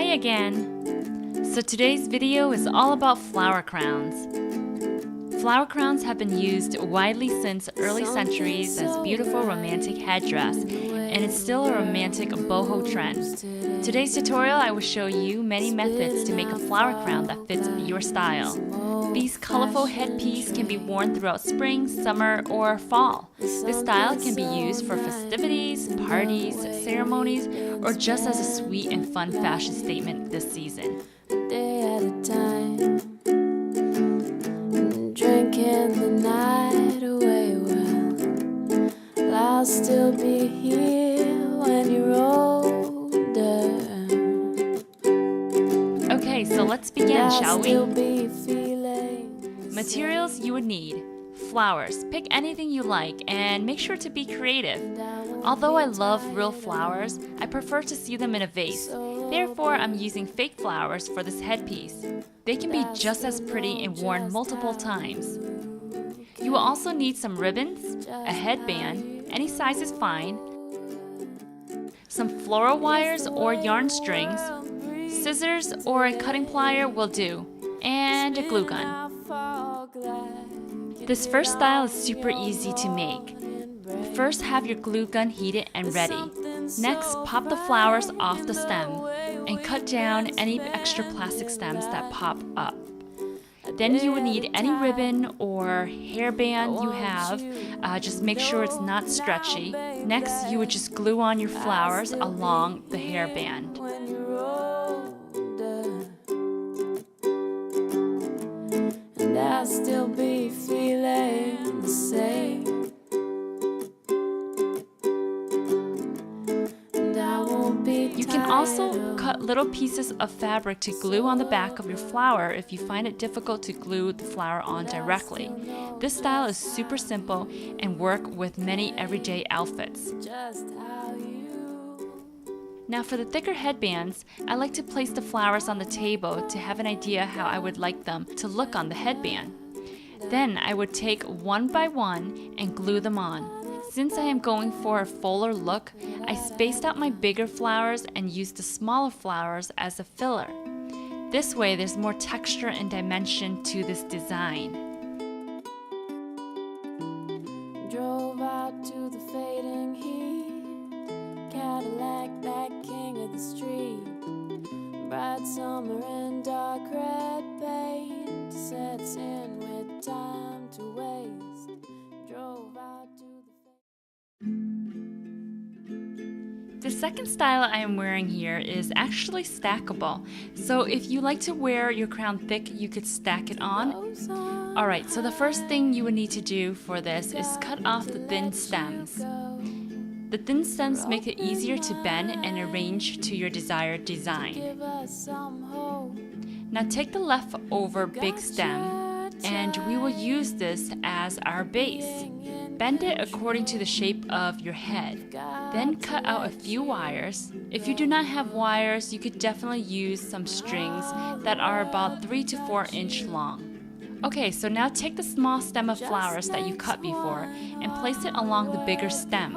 Hey again! So today's video is all about flower crowns. Flower crowns have been used widely since early centuries as beautiful romantic headdress, and it's still a romantic boho trend. Today's tutorial I will show you many methods to make a flower crown that fits your style. These colorful headpiece can be worn throughout spring, summer, or fall. This style can be used for festivities, parties, ceremonies, or just as a sweet and fun fashion statement this season. A day at a time, drinking the night away. Well, I'll still be here when you're older. Okay, so let's begin, shall we? Materials you would need: flowers. Pick anything you like and make sure to be creative. Although I love real flowers, I prefer to see them in a vase. Therefore, I'm using fake flowers for this headpiece. They can be just as pretty and worn multiple times. You will also need some ribbons, a headband, any size is fine, some floral wires or yarn strings, scissors or a cutting plier will do, and a glue gun. This first style is super easy to make. First, have your glue gun heated and ready. Next, pop the flowers off the stem and cut down any extra plastic stems that pop up. Then you will need any ribbon or hairband you have. Just make sure it's not stretchy. Next, you would just glue on your flowers along the hairband. I'll still be feeling the same. You can also cut little pieces of fabric to glue on the back of your flower if you find it difficult to glue the flower on directly. This style is super simple and work with many everyday outfits. Now for the thicker headbands, I like to place the flowers on the table to have an idea how I would like them to look on the headband. Then I would take one by one and glue them on. Since I am going for a fuller look, I spaced out my bigger flowers and used the smaller flowers as a filler. This way there's more texture and dimension to this design. Drove out to the fading heat, Cadillac, that king of the street. Bright summer and dark red paint sets in with time to waste. Drove out to the second style I am wearing here is actually stackable. So if you like to wear your crown thick, you could stack it on. Alright, so the first thing you would need to do for this is cut off the thin stems. The thin stems make it easier to bend and arrange to your desired design. Now take the leftover big stem and we will use this as our base. Bend it according to the shape of your head. Then cut out a few wires. If you do not have wires, you could definitely use some strings that are about 3 to 4 inch long. Okay, so now take the small stem of flowers that you cut before and place it along the bigger stem.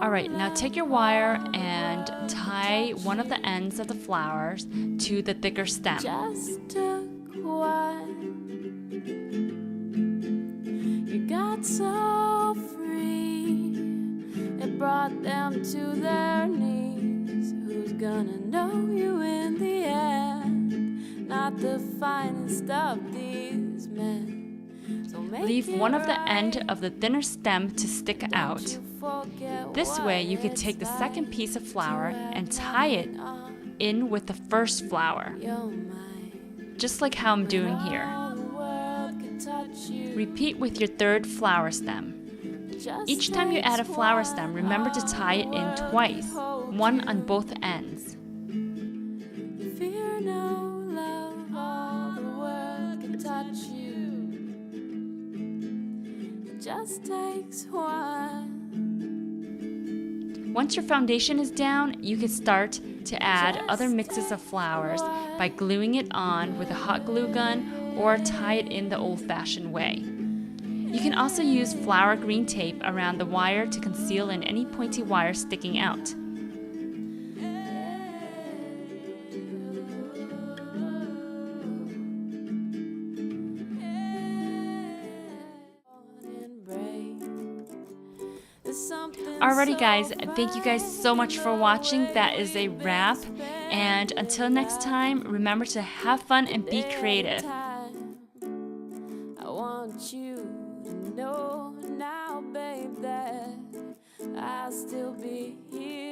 Alright, now take your wire and tie one of the ends of the flowers to the thicker stem. just took one. You got so free, it brought them to their knees. Who's gonna know you in the end? Not the finest of these men. So leave one of the end of the thinner stem to stick out. This way you could take the second piece of flower and tie it in with the first flower, just like how I'm doing here. Repeat with your third flower stem. Each time you add a flower stem, remember to tie it in twice, one on both ends. Fear no love, all the world can touch you. It just takes one. Once your foundation is down, you can start to add other mixes of flowers by gluing it on with a hot glue gun or tie it in the old-fashioned way. You can also use flower green tape around the wire to conceal in any pointy wire sticking out. Alrighty guys, thank you guys so much for watching. That is a wrap. And until next time, remember to have fun and be creative. I want you to know now, babe, that I'll still be here.